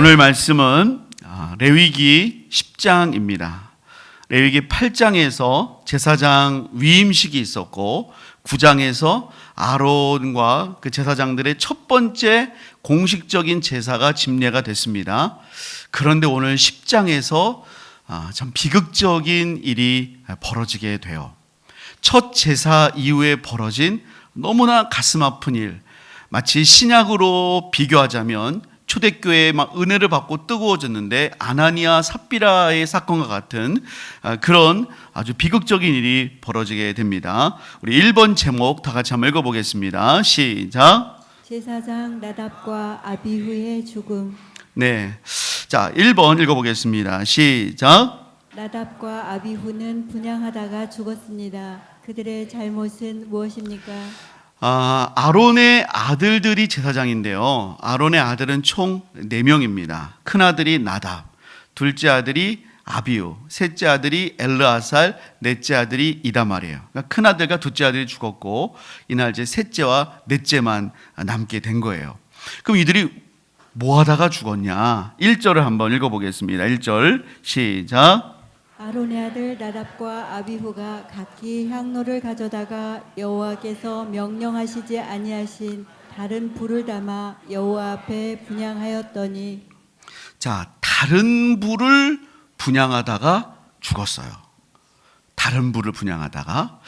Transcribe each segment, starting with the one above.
오늘 말씀은 레위기 10장입니다. 레위기 8장에서 제사장 위임식이 있었고 9장에서 아론과 그 제사장들의 첫 번째 공식적인 제사가 집례가 됐습니다. 그런데 오늘 10장에서 참 비극적인 일이 벌어지게 돼요. 첫 제사 이후에 벌어진 너무나 가슴 아픈 일, 마치 신약으로 비교하자면 초대교회에 막 은혜를 받고 뜨거워졌는데 아나니아 삽비라의 사건과 같은 그런 아주 비극적인 일이 벌어지게 됩니다. 우리 1번 제목 다 같이 한번 읽어보겠습니다. 시작. 제사장 나답과 아비후의 죽음. 네, 자 1번 읽어보겠습니다. 시작. 나답과 아비후는 분향하다가 죽었습니다. 그들의 잘못은 무엇입니까? 아론의 아들들이 제사장인데요. 아론의 아들은 총 4명입니다. 큰아들이 나답, 둘째 아들이 아비후, 셋째 아들이 엘르아살, 넷째 아들이 이다말이에요. 그러니까 큰아들과 둘째 아들이 죽었고 이날 이제 셋째와 넷째만 남게 된 거예요. 그럼 이들이 뭐 하다가 죽었냐? 1절을 한번 읽어보겠습니다. 1절 시작. 아론의 아들 나답과 아비후가 각기 향로를 가져다가 여호와께서 명령하시지 아니하신 다른 불을 담아 여호와 앞에 분향하였더니. 자, 다른 불을 분향하다가 죽었어요. 다른 불을 분향하다가.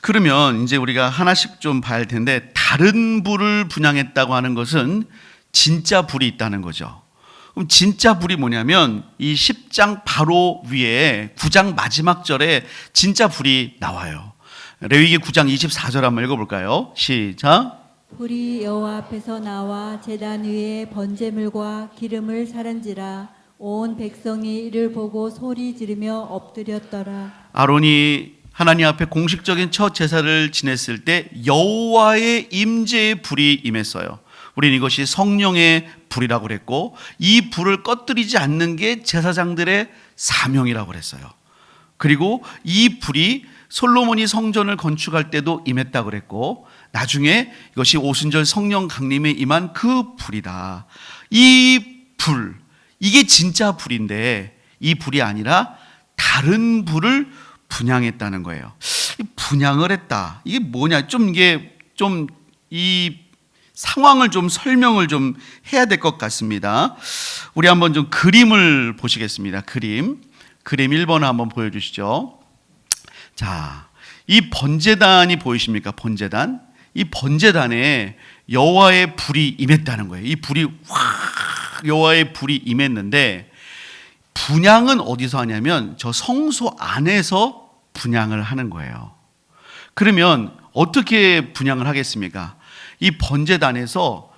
그러면 이제 우리가 하나씩 좀 봐야 할 텐데, 다른 불을 분향했다고 하는 것은 진짜 불이 있다는 거죠. 그럼 진짜 불이 뭐냐면 이 10장 바로 위에 9장 마지막 절에 진짜 불이 나와요. 레위기 9장 24절 한번 읽어볼까요? 시작. 불이 여호와 앞에서 나와 제단 위에 번제물과 기름을 사른지라 온 백성이 이를 보고 소리 지르며 엎드렸더라. 아론이 하나님 앞에 공식적인 첫 제사를 지냈을 때 여호와의 임재의 불이 임했어요. 우리는 이것이 성령의 불이라고 그랬고 이 불을 꺼뜨리지 않는 게 제사장들의 사명이라고 그랬어요. 그리고 이 불이 솔로몬이 성전을 건축할 때도 임했다고 그랬고 나중에 이것이 오순절 성령 강림에 임한 그 불이다. 이 불, 이게 진짜 불인데 이 불이 아니라 다른 불을 분향했다는 거예요. 분향을 했다. 이게 뭐냐? 이 상황을 좀 설명을 좀 해야 될 것 같습니다. 우리 한번 좀 그림을 보시겠습니다. 그림 1번 한번 보여주시죠. 자, 이 번제단이 보이십니까? 번제단. 이 번제단에 여호와의 불이 임했다는 거예요. 이 불이 확 여호와의 불이 임했는데 분향은 어디서 하냐면 저 성소 안에서 분향을 하는 거예요. 그러면 어떻게 분향을 하겠습니까? 이 번제단에서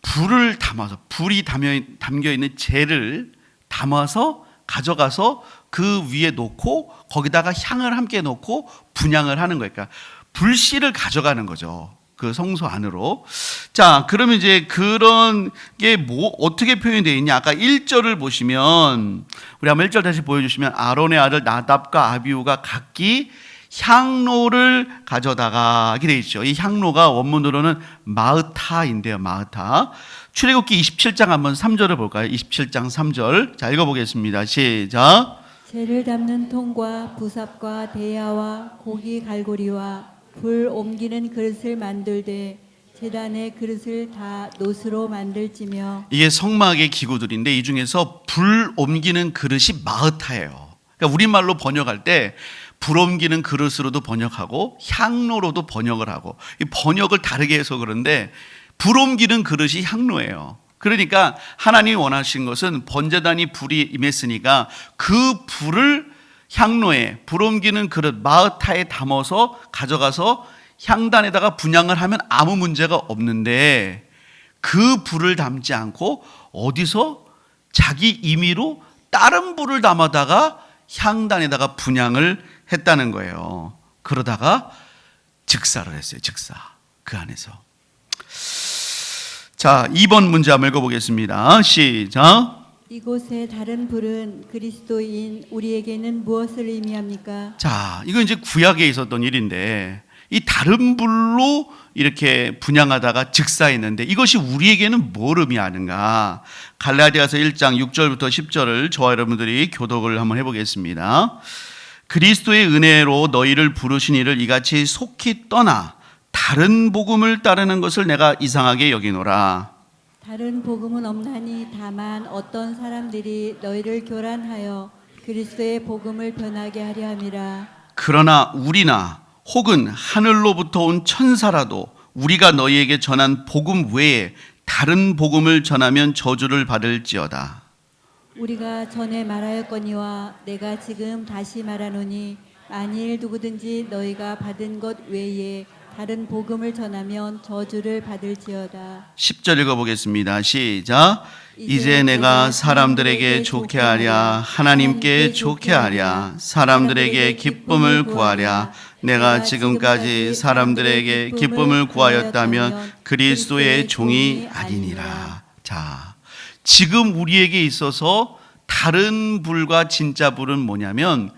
불을 담아서 불이 담겨 있는 재를 담아서 가져가서 그 위에 놓고 거기다가 향을 함께 놓고 분향을 하는 거예요. 그러니까 불씨를 가져가는 거죠. 그 성소 안으로. 자, 그러면 이제 그런 게 어떻게 표현이 되어 있냐? 아까 1절을 보시면 우리 한번 1절 다시 보여주시면 아론의 아들 나답과 아비후가 각기 향로를 가져다가 이렇게 되어 있죠. 이 향로가 원문으로는 마으타인데요. 마으타. 출애굽기 27장 한번 3절을 볼까요? 27장 3절. 자, 읽어보겠습니다. 시작. 재를 담는 통과 부삽과 대야와 고기 갈고리와 불 옮기는 그릇을 만들되 제단의 그릇을 다 놋으로 만들지며. 이게 성막의 기구들인데 이 중에서 불 옮기는 그릇이 마으타예요. 그러니까 우리말로 번역할 때 불 옮기는 그릇으로도 번역하고 향로로도 번역을 하고 이 번역을 다르게 해서 그런데 불 옮기는 그릇이 향로예요. 그러니까 하나님이 원하신 것은 번제단이 불이 임했으니까 그 불을 향로에 불 옮기는 그릇 마으타에 담아서 가져가서 향단에다가 분향을 하면 아무 문제가 없는데 그 불을 담지 않고 어디서 자기 임의로 다른 불을 담아다가 향단에다가 분향을 했다는 거예요. 그러다가 즉사를 했어요. 즉사. 그 안에서. 자, 2번 문제 한번 읽어보겠습니다. 시작. 이곳의 다른 불은 그리스도인 우리에게는 무엇을 의미합니까? 자, 이건 이제 구약에 있었던 일인데 이 다른 불로 이렇게 분향하다가 즉사했는데 이것이 우리에게는 뭘 의미하는가? 갈라디아서 1장 6절부터 10절을 저와 여러분들이 교독을 한번 해보겠습니다. 그리스도의 은혜로 너희를 부르신 이를 이같이 속히 떠나 다른 복음을 따르는 것을 내가 이상하게 여기노라. 다른 복음은 없나니 다만 어떤 사람들이 너희를 교란하여 그리스도의 복음을 변하게 하려 함이라. 그러나 우리나 혹은 하늘로부터 온 천사라도 우리가 너희에게 전한 복음 외에 다른 복음을 전하면 저주를 받을지어다. 우리가 전에 말하였거니와 내가 지금 다시 말하노니 만일 누구든지 너희가 받은 것 외에 다른 복음을 전하면 저주를 받을지어다. 10절 읽어보겠습니다. 시작. 이제 내가 사람들에게 좋게 하랴 하나님께 좋게 하랴 사람들에게 기쁨을 구하랴 내가 지금까지 사람들에게 기쁨을 구하였다면 그리스도의 종이 아니니라. 자, 지금 우리에게 있어서 다른 불과 진짜 불은 뭐냐면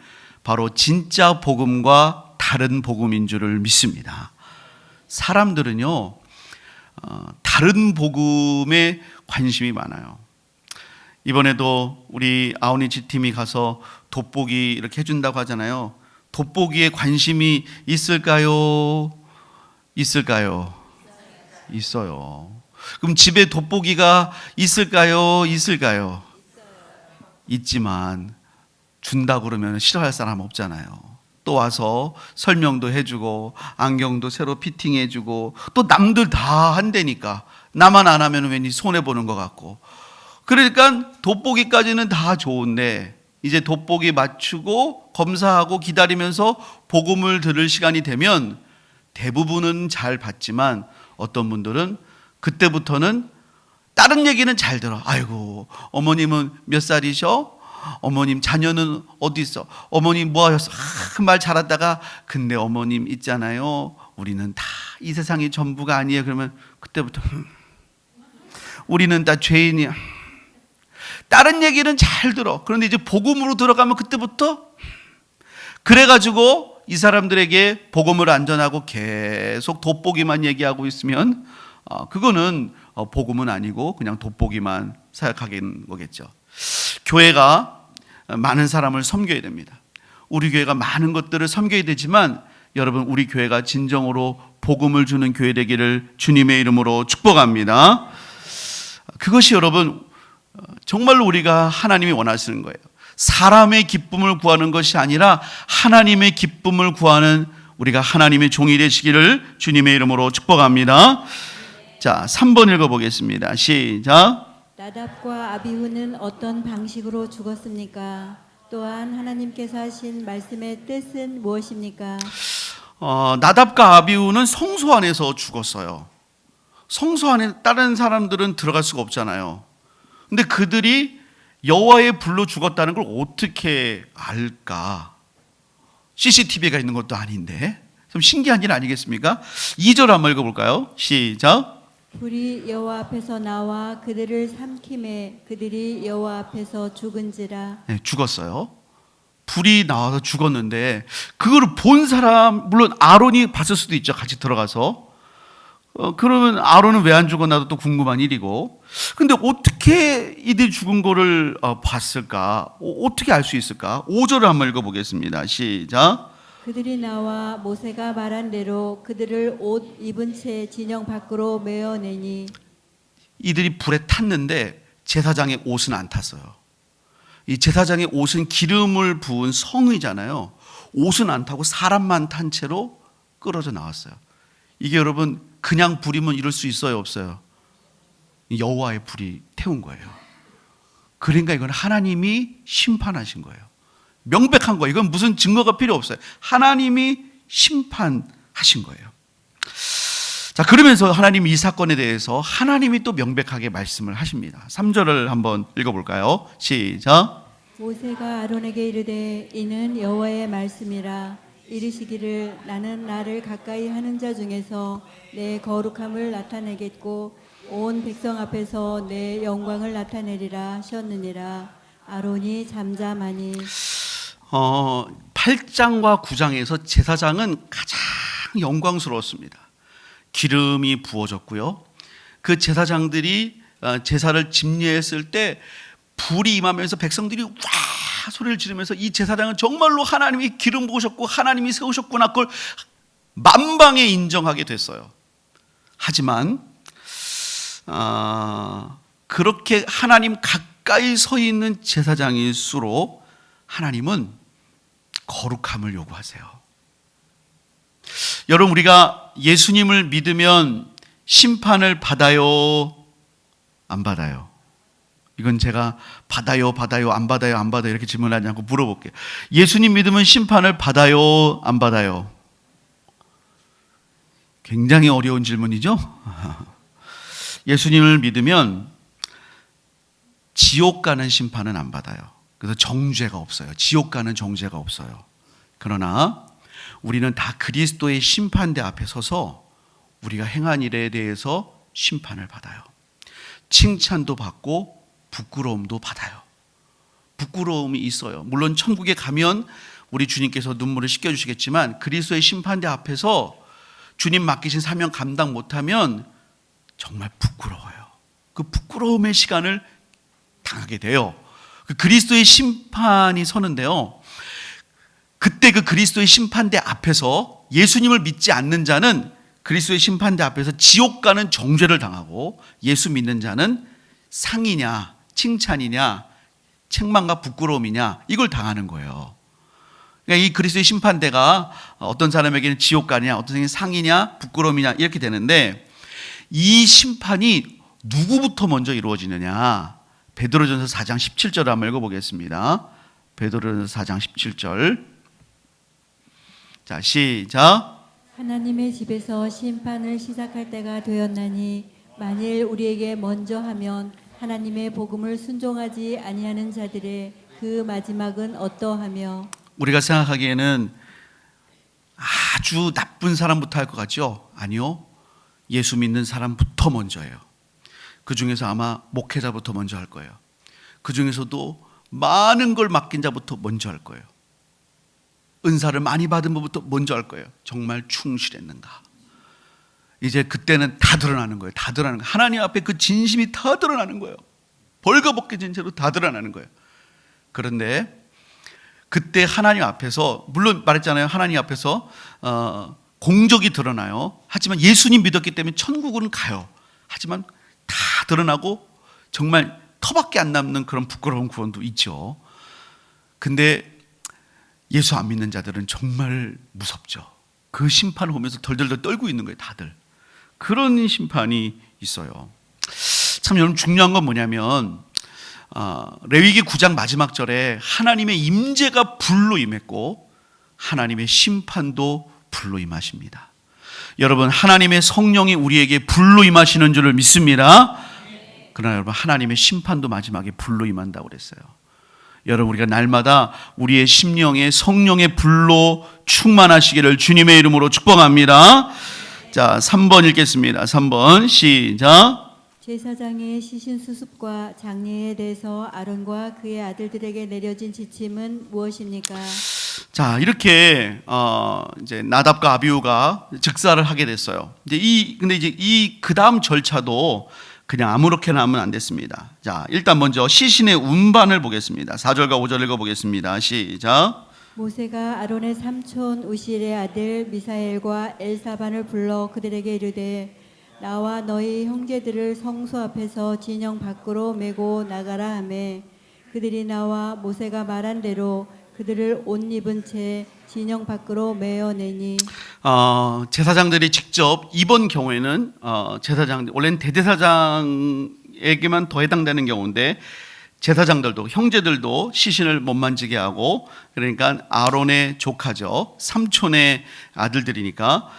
바로 진짜 복음과 다른 복음인 줄을 믿습니다. 사람들은요 다른 복음에 관심이 많아요. 이번에도 우리 아우니치 팀이 가서 돋보기 이렇게 해준다고 하잖아요. 돋보기에 관심이 있을까요? 있을까요? 있어요. 그럼 집에 돋보기가 있을까요? 있을까요? 있지만 준다고 그러면 싫어할 사람 없잖아요. 또 와서 설명도 해주고 안경도 새로 피팅해주고 또 남들 다 한다니까 나만 안 하면 왠지 손해보는 것 같고 그러니까 돋보기까지는 다 좋은데 이제 돋보기 맞추고 검사하고 기다리면서 복음을 들을 시간이 되면 대부분은 잘 받지만 어떤 분들은 그때부터는 다른 얘기는 잘 들어. 아이고 어머님은 몇 살이셔? 어머님 자녀는 어디 있어? 어머님 뭐 하셨어? 말 잘하다가 근데 어머님 있잖아요. 우리는 다 이 세상이 전부가 아니에요. 그러면 그때부터 우리는 다 죄인이야. 다른 얘기는 잘 들어. 그런데 이제 복음으로 들어가면 그때부터 그래가지고 이 사람들에게 복음을 안 전하고 계속 돋보기만 얘기하고 있으면 그거는 복음은 아니고 그냥 돋보기만 사역하는 거겠죠. 교회가 많은 사람을 섬겨야 됩니다. 우리 교회가 많은 것들을 섬겨야 되지만 여러분 우리 교회가 진정으로 복음을 주는 교회 되기를 주님의 이름으로 축복합니다. 그것이 여러분 정말로 우리가 하나님이 원하시는 거예요. 사람의 기쁨을 구하는 것이 아니라 하나님의 기쁨을 구하는 우리가 하나님의 종이 되시기를 주님의 이름으로 축복합니다. 자, 3번 읽어보겠습니다. 시작. 나답과 아비후는 어떤 방식으로 죽었습니까? 또한 하나님께서 하신 말씀의 뜻은 무엇입니까? 나답과 아비후는 성소 안에서 죽었어요. 성소 안에 다른 사람들은 들어갈 수가 없잖아요. 근데 그들이 여호와의 불로 죽었다는 걸 어떻게 알까? CCTV가 있는 것도 아닌데 좀 신기한 일 아니겠습니까? 2절 한번 읽어볼까요? 시작. 불이 여호와 앞에서 나와 그들을 삼킴에 그들이 여호와 앞에서 죽은지라. 네, 죽었어요. 불이 나와서 죽었는데 그거를 본 사람 물론 아론이 봤을 수도 있죠. 같이 들어가서 그러면 아론은 왜 안 죽었나도 또 궁금한 일이고 근데 어떻게 이들이 죽은 거를 봤을까? 어떻게 알 수 있을까? 5절을 한번 읽어보겠습니다. 시작. 그들이 나와 모세가 말한 대로 그들을 옷 입은 채 진영 밖으로 메어내니. 이들이 불에 탔는데 제사장의 옷은 안 탔어요. 이 제사장의 옷은 기름을 부은 성이잖아요. 옷은 안 타고 사람만 탄 채로 끌어져 나왔어요. 이게 여러분 그냥 불이면 이럴 수 있어요, 없어요? 여호와의 불이 태운 거예요. 그러니까 이건 하나님이 심판하신 거예요. 명백한 거예요. 이건 무슨 증거가 필요 없어요. 하나님이 심판하신 거예요. 자, 그러면서 하나님이 이 사건에 대해서 하나님이 또 명백하게 말씀을 하십니다. 3절을 한번 읽어볼까요? 시작. 모세가 아론에게 이르되 이는 여호와의 말씀이라. 이르시기를 나는 나를 가까이 하는 자 중에서 내 거룩함을 나타내겠고 온 백성 앞에서 내 영광을 나타내리라 하셨느니라. 아론이 잠잠하니. 8장과 9장에서 제사장은 가장 영광스러웠습니다. 기름이 부어졌고요. 그 제사장들이 제사를 집례했을 때 불이 임하면서 백성들이 와 소리를 지르면서 이 제사장은 정말로 하나님이 기름 부으셨고 하나님이 세우셨구나, 그걸 만방에 인정하게 됐어요. 하지만 그렇게 하나님 가까이 서 있는 제사장일수록 하나님은 거룩함을 요구하세요. 여러분, 우리가 예수님을 믿으면 심판을 받아요, 안 받아요? 이건 제가 받아요, 안 받아요 이렇게 질문하지 않고 물어볼게요. 예수님 믿으면 심판을 받아요, 안 받아요? 굉장히 어려운 질문이죠? 예수님을 믿으면 지옥 가는 심판은 안 받아요. 그래서 정죄가 없어요. 지옥 가는 정죄가 없어요. 그러나 우리는 다 그리스도의 심판대 앞에 서서 우리가 행한 일에 대해서 심판을 받아요. 칭찬도 받고 부끄러움도 받아요. 부끄러움이 있어요. 물론 천국에 가면 우리 주님께서 눈물을 씻겨주시겠지만 그리스도의 심판대 앞에서 주님 맡기신 사명 감당 못하면 정말 부끄러워요. 그 부끄러움의 시간을 당하게 돼요. 그 그리스도의 심판이 서는데요, 그때 그 그리스도의 심판대 앞에서 예수님을 믿지 않는 자는 그리스도의 심판대 앞에서 지옥 가는 정죄를 당하고, 예수 믿는 자는 상이냐 칭찬이냐 책망과 부끄러움이냐 이걸 당하는 거예요. 그러니까 이 그리스도의 심판대가 어떤 사람에게는 지옥 가냐, 어떤 사람에게는 상이냐 부끄러움이냐 이렇게 되는데, 이 심판이 누구부터 먼저 이루어지느냐, 베드로전서 4장 17절 한번 읽어보겠습니다. 베드로전서 4장 17절. 자, 시작. 하나님의 집에서 심판을 시작할 때가 되었나니 만일 우리에게 먼저 하면 하나님의 복음을 순종하지 아니하는 자들의 그 마지막은 어떠하며. 우리가 생각하기에는 아주 나쁜 사람부터 할 것 같죠? 아니요. 예수 믿는 사람부터 먼저예요. 그 중에서 아마 목회자부터 먼저 할 거예요. 그 중에서도 많은 걸 맡긴 자부터 먼저 할 거예요. 은사를 많이 받은 분부터 먼저 할 거예요. 정말 충실했는가. 이제 그때는 다 드러나는 거예요. 다 드러나는 거예요. 하나님 앞에 그 진심이 다 드러나는 거예요. 벌거벗겨진 채로 다 드러나는 거예요. 그런데 그때 하나님 앞에서, 물론 말했잖아요. 하나님 앞에서 공적이 드러나요. 하지만 예수님 믿었기 때문에 천국은 가요. 하지만 다 드러나고 정말 터밖에 안 남는 그런 부끄러운 구원도 있죠. 근데 예수 안 믿는 자들은 정말 무섭죠. 그 심판을 보면서 덜덜덜 떨고 있는 거예요, 다들. 그런 심판이 있어요. 참 여러분, 중요한 건 뭐냐면 레위기 9장 마지막 절에 하나님의 임재가 불로 임했고 하나님의 심판도 불로 임하십니다. 여러분, 하나님의 성령이 우리에게 불로 임하시는 줄을 믿습니다. 그러나 여러분, 하나님의 심판도 마지막에 불로 임한다고 그랬어요. 여러분, 우리가 날마다 우리의 심령에 성령의 불로 충만하시기를 주님의 이름으로 축복합니다. 자, 3번 읽겠습니다. 3번 시작. 제사장의 시신 수습과 장례에 대해서 아론과 그의 아들들에게 내려진 지침은 무엇입니까? 자, 이렇게 이제 나답과 아비후가 즉사를 하게 됐어요. 근데 이제 이 그다음 절차도 그냥 아무렇게나 하면 안 됐습니다. 자, 일단 먼저 시신의 운반을 보겠습니다. 4절과 5절 읽어보겠습니다. 시작. 모세가 아론의 삼촌 우실의 아들 미사엘과 엘사반을 불러 그들에게 이르되 나와 너희 형제들을 성소 앞에서 진영 밖으로 메고 나가라 하매 그들이 나와 모세가 말한 대로 그들을 옷 입은 채 진영 밖으로 메어내니. 제사장들이 직접, 이번 경우에는 제사장, 원래는 대제사장에게만 더 해당되는 경우인데 제사장들도, 형제들도 시신을 못 만지게 하고, 그러니까 아론의 조카죠, 삼촌의 아들들이니까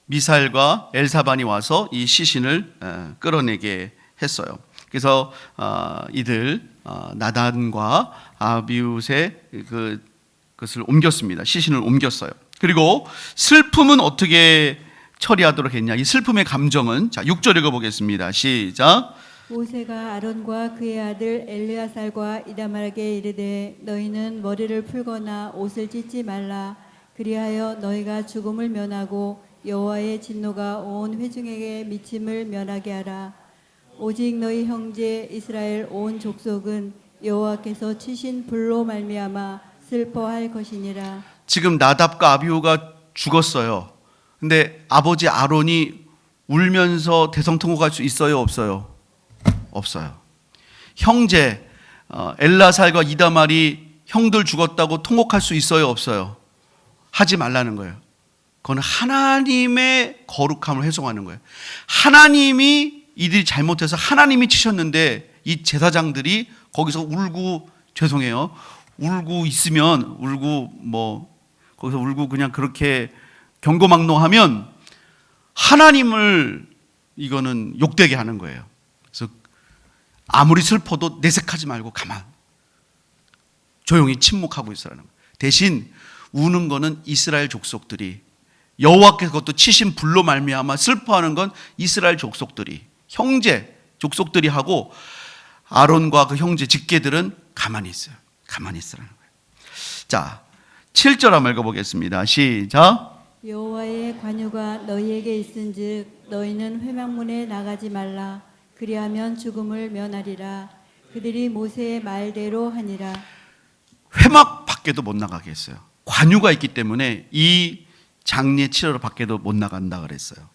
미사엘과 엘사반이 와서 이 시신을 끌어내게 했어요. 그래서 이들 나단과 아비웃의 그것을 옮겼습니다. 시신을 옮겼어요. 그리고 슬픔은 어떻게 처리하도록 했냐? 이 슬픔의 감정은, 자, 6절 읽어보겠습니다. 시작. 모세가 아론과 그의 아들 엘르야살과 이다말에게 이르되 너희는 머리를 풀거나 옷을 찢지 말라. 그리하여 너희가 죽음을 면하고 여호와의 진노가 온 회중에게 미침을 면하게 하라. 오직 너희 형제 이스라엘 온 족속은 여호와께서 치신 불로 말미암아 슬퍼할 것이니라. 지금 나답과 아비후가 죽었어요. 근데 아버지 아론이 울면서 대성통곡할 수 있어요, 없어요? 없어요. 형제 엘라살과 이다말이 형들 죽었다고 통곡할 수 있어요, 없어요? 하지 말라는 거예요. 그건 하나님의 거룩함을 훼손하는 거예요. 하나님이 이들이 잘못해서 하나님이 치셨는데 이 제사장들이 거기서 울고, 죄송해요, 울고 있으면, 거기서 울고 그냥 그렇게 경고망노하면 하나님을 이거는 욕되게 하는 거예요. 그래서 아무리 슬퍼도 내색하지 말고 조용히 침묵하고 있으라는 거예요. 대신 우는 거는 이스라엘 족속들이, 여호와께서 그것도 치신 불로 말미암아 슬퍼하는 건 이스라엘 족속들이, 형제 족속들이 하고, 아론과 그 형제 직계들은 가만히 있어요. 가만히 있으라는 거예요. 자, 7절 한번 읽어보겠습니다. 시작. 여호와의 관유가 너희에게 있은즉 너희는 회막문에 나가지 말라. 그리하면 죽음을 면하리라. 그들이 모세의 말대로 하니라. 회막 밖에도 못 나가게 했어요. 관유가 있기 때문에 이 장례 치러러 밖에도 못 나간다 그랬어요.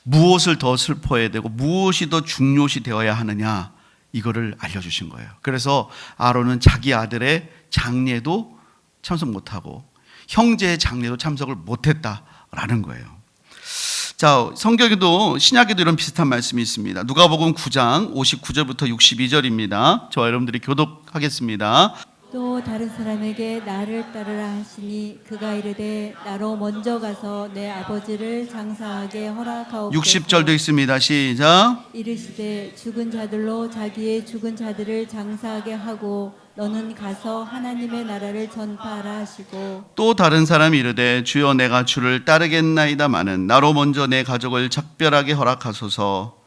무엇을 더 슬퍼해야 되고 무엇이 더 중요시 되어야 하느냐, 이거를 알려주신 거예요. 그래서 아론은 자기 아들의 장례도 참석 못하고 형제의 장례도 참석을 못했다라는 거예요. 자, 성경에도 신약에도 이런 비슷한 말씀이 있습니다. 누가복음 9장 59절부터 62절입니다. 저와 여러분들이 교독하겠습니다. 또 다른 사람에게 나를 따르라 하시니 그가 이르되 나로 먼저 가서 내 아버지를 장사하게 허락하옵소서. 60절도 있습니다. 시작. 이르시되 죽은 자들로 자기의 죽은 자들을 장사하게 하고 너는 가서 하나님의 나라를 전파하라 하시고, 또 다른 사람이 이르되 주여 내가 주를 따르겠나이다마는 나로 먼저 내 가족을 작별하게 허락하소서.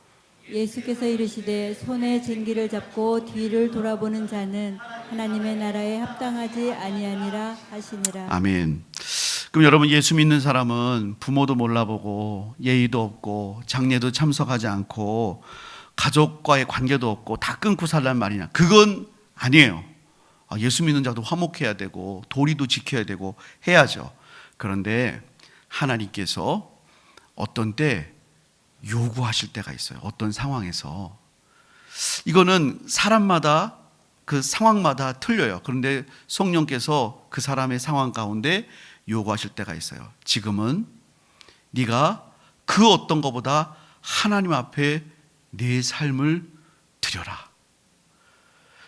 예수께서 이르시되 손에 쟁기를 잡고 뒤를 돌아보는 자는 하나님의 나라에 합당하지 아니하니라 하시니라. 아멘. 그럼 여러분, 예수 믿는 사람은 부모도 몰라보고 예의도 없고 장례도 참석하지 않고 가족과의 관계도 없고 다 끊고 살란 말이냐? 그건 아니에요. 예수 믿는 자도 화목해야 되고 도리도 지켜야 되고 해야죠. 그런데 하나님께서 어떤 때 요구하실 때가 있어요. 어떤 상황에서. 이거는 사람마다 그 상황마다 틀려요. 그런데 성령께서 그 사람의 상황 가운데 요구하실 때가 있어요. 지금은 네가 그 어떤 것보다 하나님 앞에 내 삶을 드려라.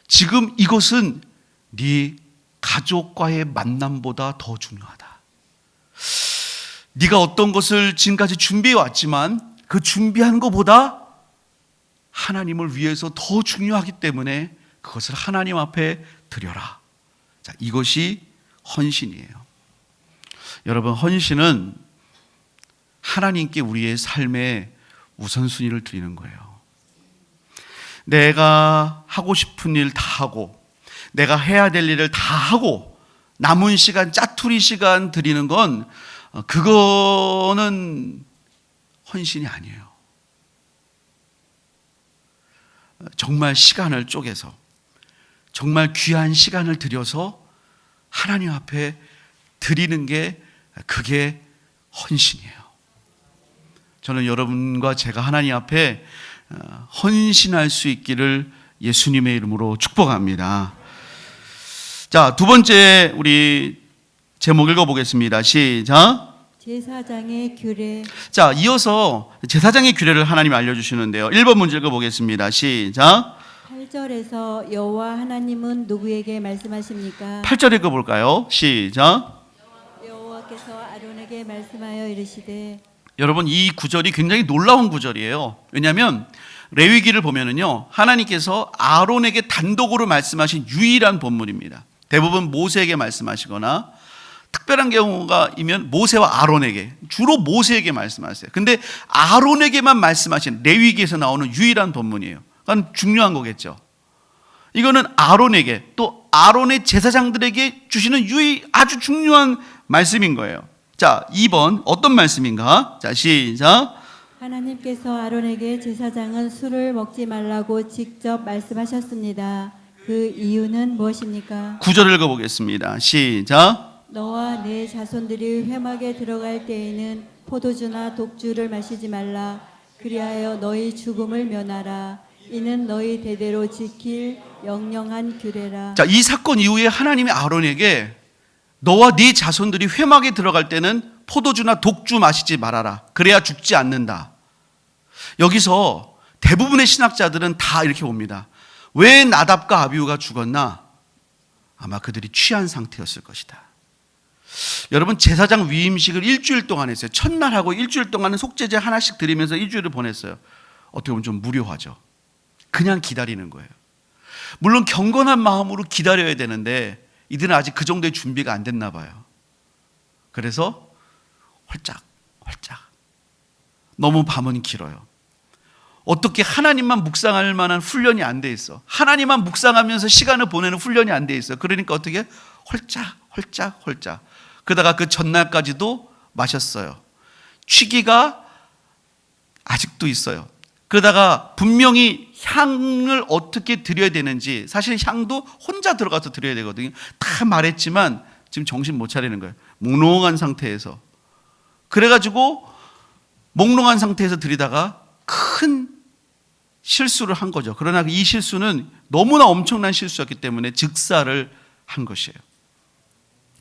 지금 이것은 네 가족과의 만남보다 더 중요하다. 네가 어떤 것을 지금까지 준비해 왔지만 그 준비한 것보다 하나님을 위해서 더 중요하기 때문에 그것을 하나님 앞에 드려라. 자, 이것이 헌신이에요. 여러분, 헌신은 하나님께 우리의 삶의 우선순위를 드리는 거예요. 내가 하고 싶은 일 다 하고 내가 해야 될 일을 다 하고 남은 시간, 짜투리 시간 드리는 건 그거는 헌신이 아니에요. 정말 시간을 쪼개서 정말 귀한 시간을 들여서 하나님 앞에 드리는 게 그게 헌신이에요. 저는 여러분과 제가 하나님 앞에 헌신할 수 있기를 예수님의 이름으로 축복합니다. 자, 두 번째 우리 제목 읽어보겠습니다. 시작. 제사장의 규례. 자, 이어서 제사장의 규례를 하나님이 알려주시는데요. 1번 문제 읽어보겠습니다. 시작. 8절에서 여호와 하나님은 누구에게 말씀하십니까? 8절 읽어볼까요? 시작. 여호와께서 아론에게 말씀하여 이르시되. 여러분, 이 구절이 굉장히 놀라운 구절이에요. 왜냐하면 레위기를 보면은요, 하나님께서 아론에게 단독으로 말씀하신 유일한 본문입니다. 대부분 모세에게 말씀하시거나 특별한 경우가 있으면 모세와 아론에게, 주로 모세에게 말씀하세요. 근데 아론에게만 말씀하신 레위기에서 나오는 유일한 본문이에요. 그건 중요한 거겠죠. 이거는 아론에게, 또 아론의 제사장들에게 주시는 아주 중요한 말씀인 거예요. 자, 2번 어떤 말씀인가? 자, 시작. 하나님께서 아론에게 제사장은 술을 먹지 말라고 직접 말씀하셨습니다. 그 이유는 무엇입니까? 9절 읽어보겠습니다. 시작. 너와 내 자손들이 회막에 들어갈 때에는 포도주나 독주를 마시지 말라. 그리하여 너희 죽음을 면하라. 이는 너희 대대로 지킬 영영한 규례라. 자, 이 사건 이후에 하나님이 아론에게 너와 네 자손들이 회막에 들어갈 때는 포도주나 독주 마시지 말아라. 그래야 죽지 않는다. 여기서 대부분의 신학자들은 다 이렇게 봅니다. 왜 나답과 아비후가 죽었나? 아마 그들이 취한 상태였을 것이다. 여러분, 제사장 위임식을 일주일 동안 했어요. 첫날하고 일주일 동안은 속죄제 하나씩 드리면서 일주일을 보냈어요. 어떻게 보면 좀 무료하죠. 그냥 기다리는 거예요. 물론 경건한 마음으로 기다려야 되는데 이들은 아직 그 정도의 준비가 안 됐나 봐요. 그래서 활짝 너무 밤은 길어요. 어떻게 하나님만 묵상할 만한 훈련이 안 돼 있어. 하나님만 묵상하면서 시간을 보내는 훈련이 안 돼 있어. 그러니까 어떻게 홀짝 그러다가 그 전날까지도 마셨어요. 취기가 아직도 있어요. 그러다가 분명히 향을 어떻게 드려야 되는지, 사실 향도 혼자 들어가서 드려야 되거든요. 다 말했지만 지금 정신 못 차리는 거예요. 몽롱한 상태에서. 그래가지고 몽롱한 상태에서 드리다가 큰 실수를 한 거죠. 그러나 이 실수는 너무나 엄청난 실수였기 때문에 즉사를 한 것이에요.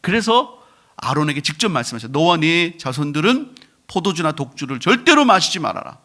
그래서 아론에게 직접 말씀하셨어요. 너와 네 자손들은 포도주나 독주를 절대로 마시지 말아라.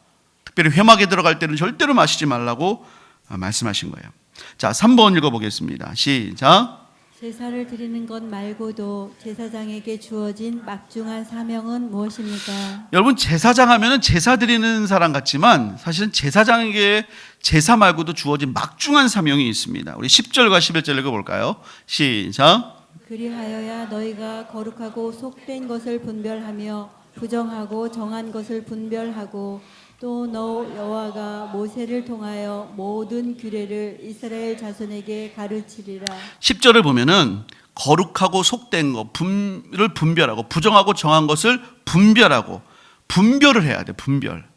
특별히 회막에 들어갈 때는 절대로 마시지 말라고 말씀하신 거예요. 자, 3번 읽어보겠습니다. 시작. 제사를 드리는 것 말고도 제사장에게 주어진 막중한 사명은 무엇입니까? 여러분, 제사장 하면은 제사 드리는 사람 같지만 사실은 제사장에게 제사 말고도 주어진 막중한 사명이 있습니다. 우리 10절과 11절 읽어볼까요? 시작. 그리하여야 너희가 거룩하고 속된 것을 분별하며 부정하고 정한 것을 분별하고 또 너 여호와가 모세를 통하여 모든 규례를 이스라엘 자손에게 가르치리라. 10절을 보면은 거룩하고 속된 것을 분별하고 부정하고 정한 것을 분별을 해야 돼. 분별.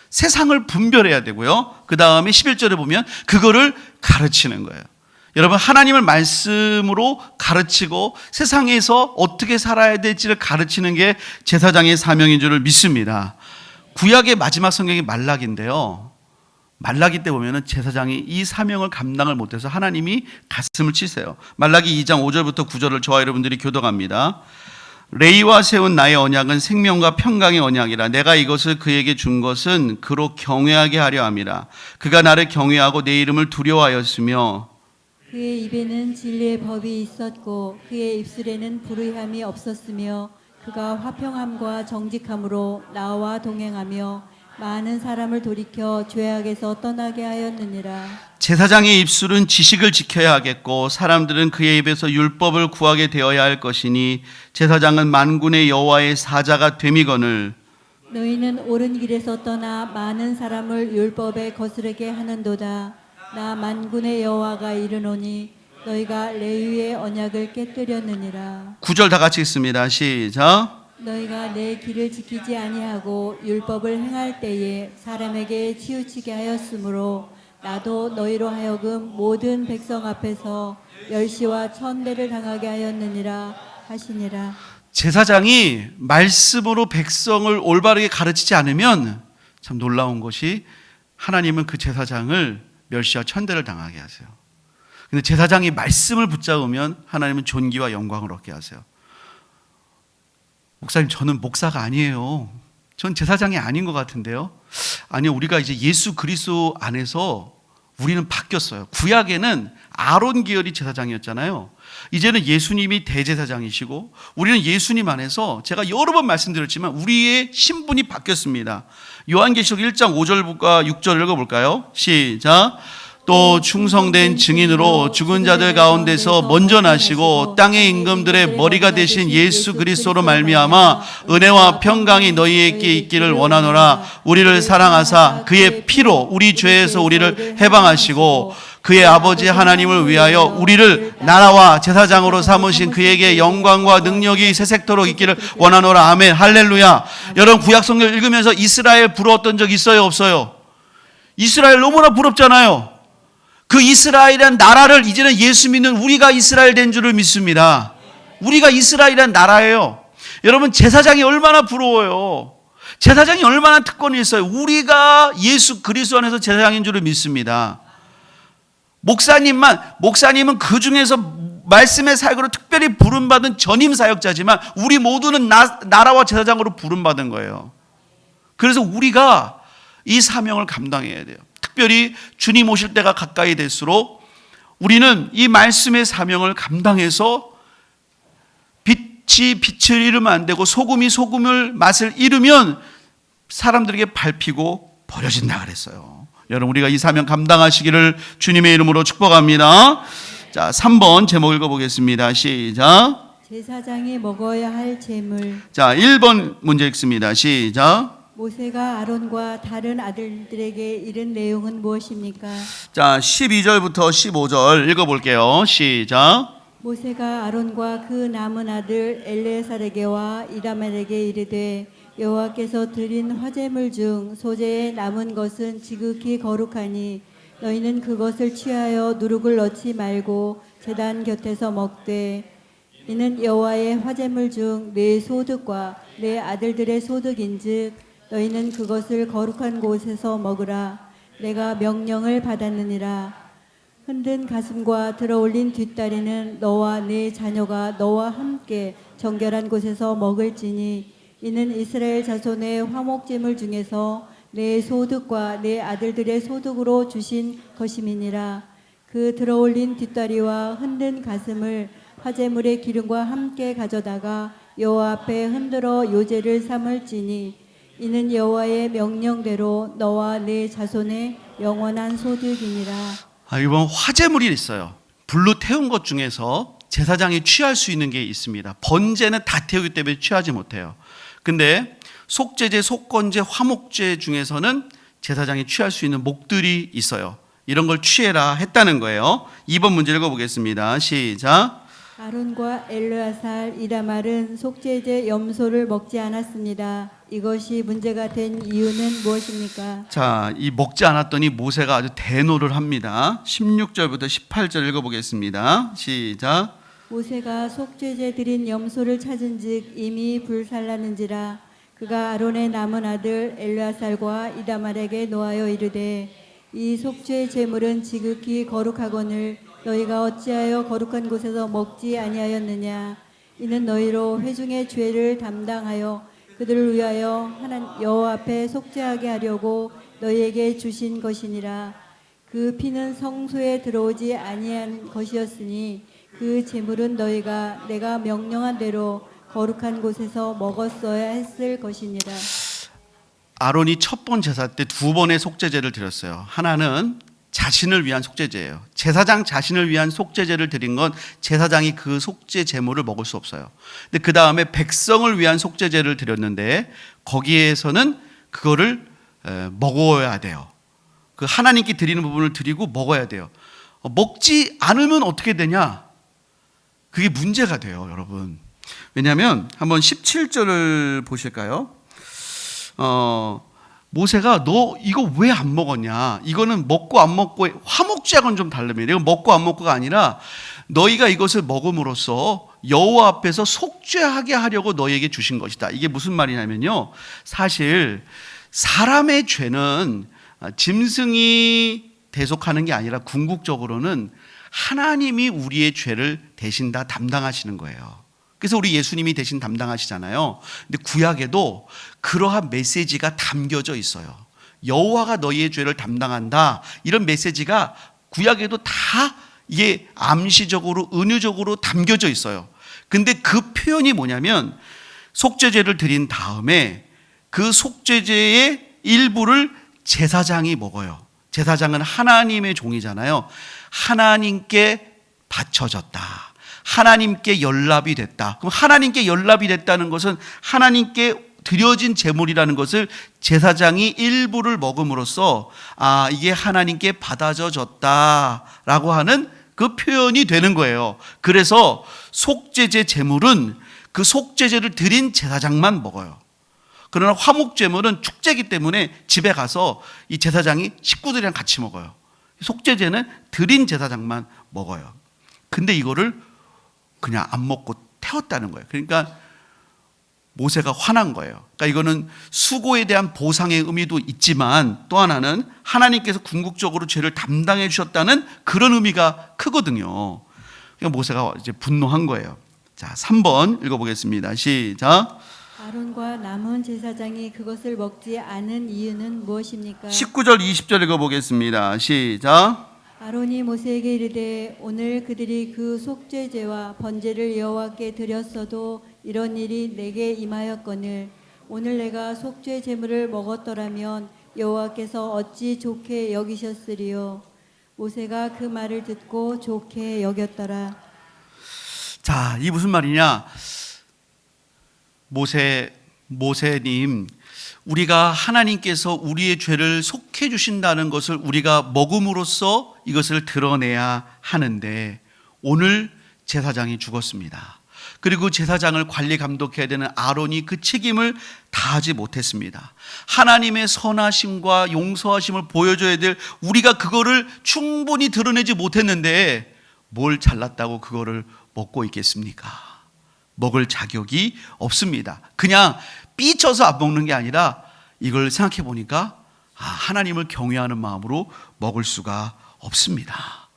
세상을 분별해야 되고요. 그 다음에 11절에 보면 그거를 가르치는 거예요. 여러분, 하나님을 말씀으로 가르치고 세상에서 어떻게 살아야 될지를 가르치는 게 제사장의 사명인 줄을 믿습니다. 구약의 마지막 성경이 말라기인데요. 말라기 때 보면은 제사장이 이 사명을 감당을 못해서 하나님이 가슴을 치세요. 말라기 2장 5절부터 9절을 저와 여러분들이 교독합니다. 레이와 세운 나의 언약은 생명과 평강의 언약이라. 내가 이것을 그에게 준 것은 그로 경외하게 하려 함이라. 그가 나를 경외하고 내 이름을 두려워하였으며 그의 입에는 진리의 법이 있었고 그의 입술에는 불의함이 없었으며 그가 화평함과 정직함으로 나와 동행하며 많은 사람을 돌이켜 죄악에서 떠나게 하였느니라. 제사장의 입술은 지식을 지켜야 하겠고 사람들은 그의 입에서 율법을 구하게 되어야 할 것이니 제사장은 만군의 여호와의 사자가 됨이거늘. 너희는 옳은 길에서 떠나 많은 사람을 율법에 거스르게 하는도다. 나 만군의 여호와가 이르노니 너희가 레위의 언약을 깨뜨렸느니라. 9절 다 같이 읽습니다. 시작. 너희가 내 길을 지키지 아니하고 율법을 행할 때에 사람에게 치우치게 하였으므로 나도 너희로 하여금 모든 백성 앞에서 멸시와 천대를 당하게 하였느니라 하시니라. 제사장이 말씀으로 백성을 올바르게 가르치지 않으면 참 놀라운 것이 하나님은 그 제사장을 멸시와 천대를 당하게 하세요. 근데 제사장이 말씀을 붙잡으면 하나님은 존귀와 영광을 얻게 하세요. 목사님, 저는 목사가 아니에요. 전 제사장이 아닌 것 같은데요. 아니요, 우리가 이제 예수 그리스도 안에서 우리는 바뀌었어요. 구약에는 아론 계열이 제사장이었잖아요. 이제는 예수님이 대제사장이시고 우리는 예수님 안에서 제가 여러 번 말씀드렸지만 우리의 신분이 바뀌었습니다. 요한계시록 1장 5절과 6절 읽어볼까요? 시작. 또 충성된 증인으로 죽은 자들 가운데서 먼저 나시고 땅의 임금들의 머리가 되신 예수 그리스도로 말미암아 은혜와 평강이 너희에게 있기를 원하노라. 우리를 사랑하사 그의 피로 우리 죄에서 우리를 해방하시고 그의 아버지 하나님을 위하여 우리를 나라와 제사장으로 삼으신 그에게 영광과 능력이 세색토록 있기를 원하노라. 아멘. 할렐루야. 여러분 구약 성경 읽으면서 이스라엘 부러웠던 적 있어요, 없어요? 이스라엘 너무나 부럽잖아요. 그 이스라엘이란 나라를 이제는 예수 믿는 우리가 이스라엘 된 줄을 믿습니다. 우리가 이스라엘이란 나라예요. 여러분 제사장이 얼마나 부러워요. 제사장이 얼마나 특권이 있어요. 우리가 예수 그리스도 안에서 제사장인 줄을 믿습니다. 목사님은 그 중에서 말씀의 사역으로 특별히 부름받은 전임 사역자지만 우리 모두는 나라와 제사장으로 부름받은 거예요. 그래서 우리가 이 사명을 감당해야 돼요. 특별히 주님 오실 때가 가까이 될수록 우리는 이 말씀의 사명을 감당해서 빛이 빛을 잃으면 안 되고 소금이 소금을 맛을 잃으면 사람들에게 밟히고 버려진다 그랬어요. 여러분 우리가 이 사명 감당하시기를 주님의 이름으로 축복합니다. 자, 3번 제목 읽어보겠습니다. 시작. 제사장이 먹어야 할 제물. 자, 1번 문제 읽습니다. 시작. 모세가 아론과 다른 아들들에게 이른 내용은 무엇입니까? 자, 12절부터 15절 읽어볼게요. 시작. 모세가 아론과 그 남은 아들 엘레사르게와 이다말에게 이르되 여호와께서 드린 화제물 중 소재에 남은 것은 지극히 거룩하니 너희는 그것을 취하여 누룩을 넣지 말고 제단 곁에서 먹되 이는 여호와의 화제물 중 내 소득과 내 아들들의 소득인즉 너희는 그것을 거룩한 곳에서 먹으라. 내가 명령을 받았느니라. 흔든 가슴과 들어올린 뒷다리는 너와 네 자녀가 너와 함께 정결한 곳에서 먹을지니 이는 이스라엘 자손의 화목제물 중에서 내 소득과 내 아들들의 소득으로 주신 것임이니라. 그 들어올린 뒷다리와 흔든 가슴을 화제물의 기름과 함께 가져다가 여호와 앞에 흔들어 요제를 삼을지니 이는 여호와의 명령대로 너와 네 자손의 영원한 소득이니라. 이번 화제물이 있어요. 불로 태운 것 중에서 제사장이 취할 수 있는 게 있습니다. 번제는 다 태우기 때문에 취하지 못해요. 근데 속죄제, 속건제, 화목제 중에서는 제사장이 취할 수 있는 목들이 있어요. 이런 걸 취해라 했다는 거예요. 2번 문제 읽어보겠습니다. 시작. 아론과 엘르아살, 이다말은 속죄제 염소를 먹지 않았습니다. 이것이 문제가 된 이유는 무엇입니까? 자, 이 먹지 않았더니 모세가 아주 대노를 합니다. 16절부터 18절 읽어보겠습니다. 시작. 모세가 속죄제 드린 염소를 찾은즉 이미 불살랐는지라. 그가 아론의 남은 아들 엘르아살과 이다말에게 노하여 이르되 이 속죄 제물은 지극히 거룩하거늘 너희가 어찌하여 거룩한 곳에서 먹지 아니하였느냐. 이는 너희로 회중의 죄를 담당하여 그들을 위하여 여호와 앞에 속죄하게 하려고 너희에게 주신 것이니라. 그 피는 성소에 들어오지 아니한 것이었으니 그 제물은 너희가 내가 명령한 대로 거룩한 곳에서 먹었어야 했을 것이니라. 아론이 첫 번 제사 때 두 번의 속죄제를 드렸어요. 하나는 자신을 위한 속죄제예요. 제사장 자신을 위한 속죄제를 드린 건 제사장이 그 속죄 제물을 먹을 수 없어요. 근데 그 다음에 백성을 위한 속죄제를 드렸는데 거기에서는 그거를 먹어야 돼요. 그 하나님께 드리는 부분을 드리고 먹어야 돼요. 먹지 않으면 어떻게 되냐? 그게 문제가 돼요, 여러분. 왜냐하면 한번 17절을 보실까요? 모세가 너 이거 왜 안 먹었냐? 이거는 먹고 안 먹고의 화목제하고는 좀 다릅니다. 이건 먹고 안 먹고가 아니라 너희가 이것을 먹음으로써 여호와 앞에서 속죄하게 하려고 너희에게 주신 것이다. 이게 무슨 말이냐면요. 사실 사람의 죄는 짐승이 대속하는 게 아니라 궁극적으로는 하나님이 우리의 죄를 대신 다 담당하시는 거예요. 그래서 우리 예수님이 대신 담당하시잖아요. 근데 구약에도 그러한 메시지가 담겨져 있어요. 여호와가 너희의 죄를 담당한다. 이런 메시지가 구약에도 다 이게 암시적으로 은유적으로 담겨져 있어요. 근데 그 표현이 뭐냐면 속죄제를 드린 다음에 그 속죄제의 일부를 제사장이 먹어요. 제사장은 하나님의 종이잖아요. 하나님께 바쳐졌다. 하나님께 연락이 됐다. 그럼 하나님께 연락이 됐다는 것은 하나님께 드려진 제물이라는 것을 제사장이 일부를 먹음으로써 이게 하나님께 받아져졌다라고 하는 그 표현이 되는 거예요. 그래서 속죄제 제물은 그 속죄제를 드린 제사장만 먹어요. 그러나 화목제물은 축제이기 때문에 집에 가서 이 제사장이 식구들이랑 같이 먹어요. 속죄제는 드린 제사장만 먹어요. 근데 이거를 그냥 안 먹고 태웠다는 거예요. 그러니까 모세가 화난 거예요. 그러니까 이거는 수고에 대한 보상의 의미도 있지만 또 하나는 하나님께서 궁극적으로 죄를 담당해 주셨다는 그런 의미가 크거든요. 그러니까 모세가 이제 분노한 거예요. 자, 3번 읽어보겠습니다. 시작. 아론과 남은 제사장이 그것을 먹지 않은 이유는 무엇입니까? 19절 20절 읽어보겠습니다. 시작. 아론이 모세에게 이르되 오늘 그들이 그 속죄제와 번제를 여호와께 드렸어도 이런 일이 내게 임하였거늘 오늘 내가 속죄 제물을 먹었더라면 여호와께서 어찌 좋게 여기셨으리요. 모세가 그 말을 듣고 좋게 여겼더라. 자, 이 무슨 말이냐? 모세님, 우리가 하나님께서 우리의 죄를 속해 주신다는 것을 우리가 먹음으로써 이것을 드러내야 하는데 오늘 제사장이 죽었습니다. 그리고 제사장을 관리 감독해야 되는 아론이 그 책임을 다하지 못했습니다. 하나님의 선하심과 용서하심을 보여줘야 될 우리가 그거를 충분히 드러내지 못했는데 뭘 잘났다고 그거를 먹고 있겠습니까? 먹을 자격이 없습니다. 그냥 삐쳐서 안 먹는 게 아니라 이걸 생각해 보니까 하나님을 경외하는 마음으로 먹을 수가 없습니다.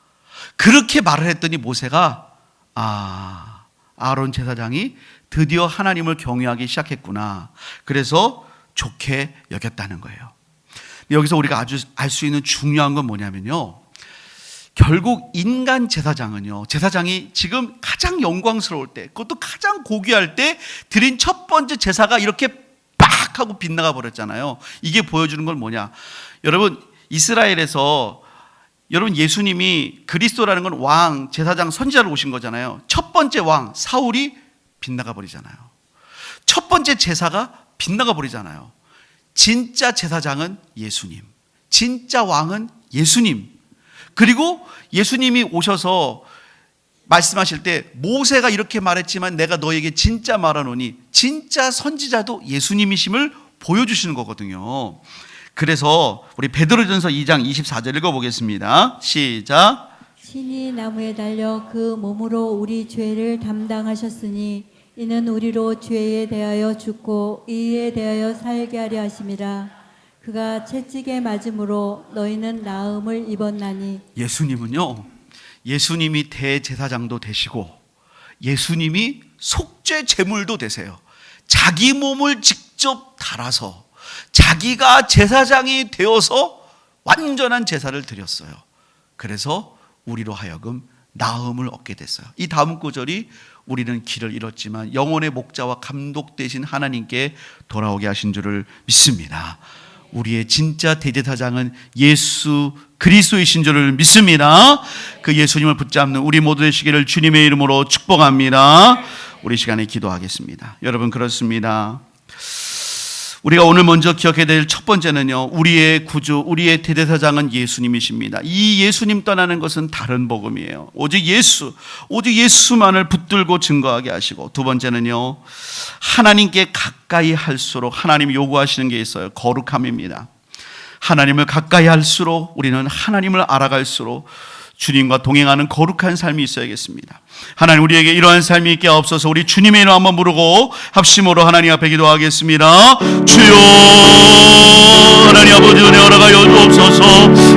그렇게 말을 했더니 모세가 아론 제사장이 드디어 하나님을 경외하기 시작했구나. 그래서 좋게 여겼다는 거예요. 여기서 우리가 아주 알 수 있는 중요한 건 뭐냐면요, 결국 인간 제사장은요, 제사장이 지금 가장 영광스러울 때, 그것도 가장 고귀할 때 드린 첫 번째 제사가 이렇게 빡 하고 빗나가 버렸잖아요. 이게 보여주는 건 뭐냐? 여러분, 이스라엘에서 여러분 예수님이 그리스도라는 건 왕, 제사장, 선지자로 오신 거잖아요. 첫 번째 왕 사울이 빗나가 버리잖아요. 첫 번째 제사가 빗나가 버리잖아요. 진짜 제사장은 예수님, 진짜 왕은 예수님. 그리고 예수님이 오셔서 말씀하실 때 모세가 이렇게 말했지만 내가 너에게 진짜 말하노니, 진짜 선지자도 예수님이심을 보여주시는 거거든요. 그래서 우리 베드로전서 2장 24절 읽어보겠습니다. 시작. 신이 나무에 달려 그 몸으로 우리 죄를 담당하셨으니 이는 우리로 죄에 대하여 죽고 의에 대하여 살게 하려 하심이라. 그가 채찍에 맞음으로 너희는 나음을 입었나니. 예수님은요, 예수님이 대제사장도 되시고 예수님이 속죄 제물도 되세요. 자기 몸을 직접 달아서 자기가 제사장이 되어서 완전한 제사를 드렸어요. 그래서 우리로 하여금 나음을 얻게 됐어요. 이 다음 구절이 우리는 길을 잃었지만 영혼의 목자와 감독 되신 하나님께 돌아오게 하신 줄을 믿습니다. 우리의 진짜 대제사장은 예수 그리스도이신 줄을 믿습니다. 그 예수님을 붙잡는 우리 모두 되시기를 주님의 이름으로 축복합니다. 우리 시간에 기도하겠습니다. 여러분, 그렇습니다. 우리가 오늘 먼저 기억해야 될 첫 번째는요, 우리의 구주, 우리의 대제사장은 예수님이십니다. 이 예수님 떠나는 것은 다른 복음이에요. 오직 예수만을 붙들고 증거하게 하시고, 두 번째는요, 하나님께 가까이 할수록 하나님이 요구하시는 게 있어요. 거룩함입니다. 하나님을 가까이 할수록 우리는 하나님을 알아갈수록 주님과 동행하는 거룩한 삶이 있어야겠습니다. 하나님, 우리에게 이러한 삶이 있게 하옵소서. 우리 주님의 이름 한번 부르고 합심으로 하나님 앞에 기도하겠습니다. 주여, 하나님 아버지 은혜 허락하여 주옵소서.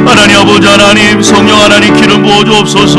하나님 아버지 하나님, 성령 하나님 기름 부어 주옵소서.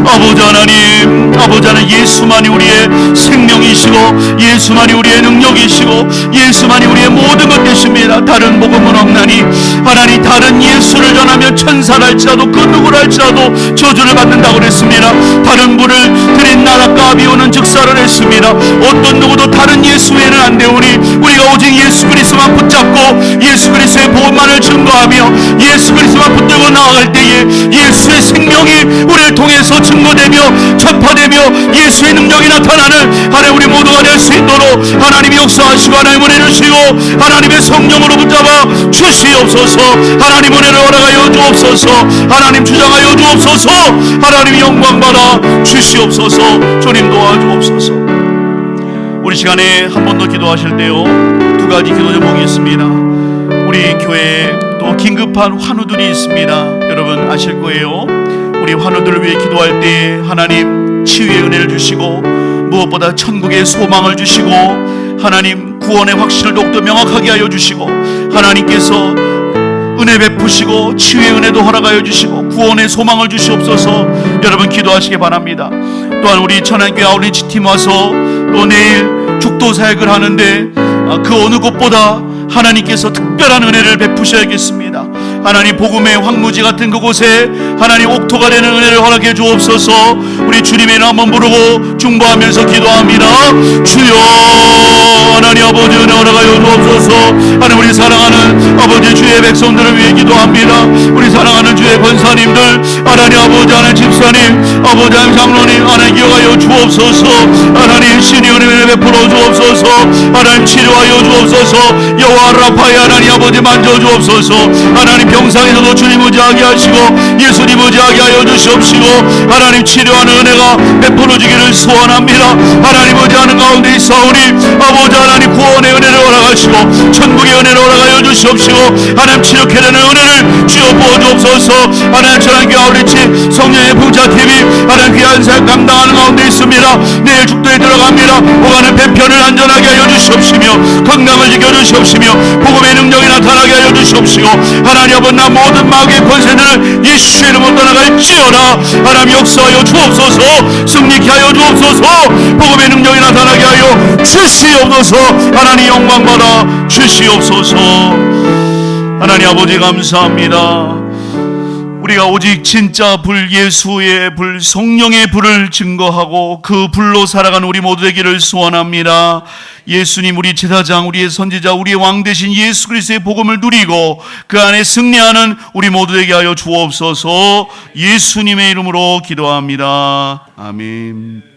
아버지 하나님, 아버지 하나님, 예수만이 우리의 생명이시고 예수만이 우리의 능력이시고 예수만이 우리의 모든 것 되십니다. 다른 복음은 없나니 하나님, 다른 예수를 전하면 천사랄지라도 그 누구랄지라도 저주를 받는다고 그랬습니다. 다른 분을 드린 나라가 비오는 즉사를 했습니다. 어떤 누구도 다른 예수 외에는 안 되오니 우리가 오직 예수 그리스도만 붙잡고 예수 그리스도의 복음만을 증거하며 예수 그리스도만 붙들고 나아갈 때에 예수의 생명이 우리를 통해서 증거되며 전파되며 예수의 능력이 나타나는 하나님, 우리 모두가 될 수 있도록 정도로 하나님이 역사하시고 하나님 은혜 주시고 하나님의 성령으로 붙잡아 주시옵소서. 하나님 은혜를 허락하여 주옵소서. 하나님 주장하여 주옵소서. 하나님 영광 받아 주시옵소서. 주님 도와주옵소서. 우리 시간에 한 번 더 기도하실 때요, 두 가지 기도 제목이 있습니다. 우리 교회에 또 긴급한 환우들이 있습니다. 여러분 아실 거예요. 우리 환우들을 위해 기도할 때 하나님 치유의 은혜를 주시고 무엇보다 천국의 소망을 주시고 하나님 구원의 확신을 더욱더 명확하게 하여 주시고 하나님께서 은혜 베푸시고 치유의 은혜도 허락하여 주시고 구원의 소망을 주시옵소서. 여러분 기도하시기 바랍니다. 또한 우리 천안교회 아울리치 팀 와서 또 내일 죽도 사역을 하는데 그 어느 곳보다 하나님께서 특별한 은혜를 베푸셔야겠습니다. 하나님 복음의 황무지 같은 그곳에 하나님 옥토가 되는 은혜를 허락해 주옵소서. 우리 주님의 이름 한번 부르고 중보하면서 기도합니다. 주여 하나님 아버지 은혜 허락하여 주옵소서. 하나님 우리 사랑하는 아버지 주의 백성들을 위해 기도합니다. 우리 사랑하는 주의 권사님들 하나님 아버지 하나님 집사님 아버지 하나님 장로님 하나님 기억하여 주옵소서. 하나님 신의 은혜를 베풀어 주옵소서. 하나님 치료하여 주옵소서. 여호와 라파의 하나님 아버지 만져 주옵소서. 하나님 병상에서도 주님 의지하게 하시고 예수님 의지하게 하여 주시옵시고 하나님 치료하는 은혜가 베풀어지기를 소원합니다. 하나님 의지하는 가운데 있사오니 아버지 하나님 구원의 은혜를 허락하시고 천국의 은혜를 허락하여 주시옵시고 하나님 치료케 되는 은혜를 주여 부어주옵소서. 하나님 천안교회 아울리치 성령의 봉사팀이 하나님 귀한 사역 감당하는 가운데 있습니다. 내일 죽도에 들어갑니다. 오가는 배편을 안전하게 하여 주시옵시며 건강을 지켜주시옵시며 복음의 능력이 나타나게 하여 주시옵시고 하나님 아버지 나 모든 마귀의 권세들을 예수의 이름으로 떠나갈지어다. 하나님 역사하여 주옵소서. 승리케 하여 주옵소서. 복음의 능력이 나타나게 하여 주시옵소서. 하나님 영광 받아 주시옵소서. 하나님 아버지 감사합니다. 우리가 오직 진짜 불 예수의 불 성령의 불을 증거하고 그 불로 살아가는 우리 모두 되기를 소원합니다. 예수님 우리 제사장 우리의 선지자 우리의 왕 되신 예수 그리스도의 복음을 누리고 그 안에 승리하는 우리 모두 되게 하여 주옵소서. 예수님의 이름으로 기도합니다. 아멘.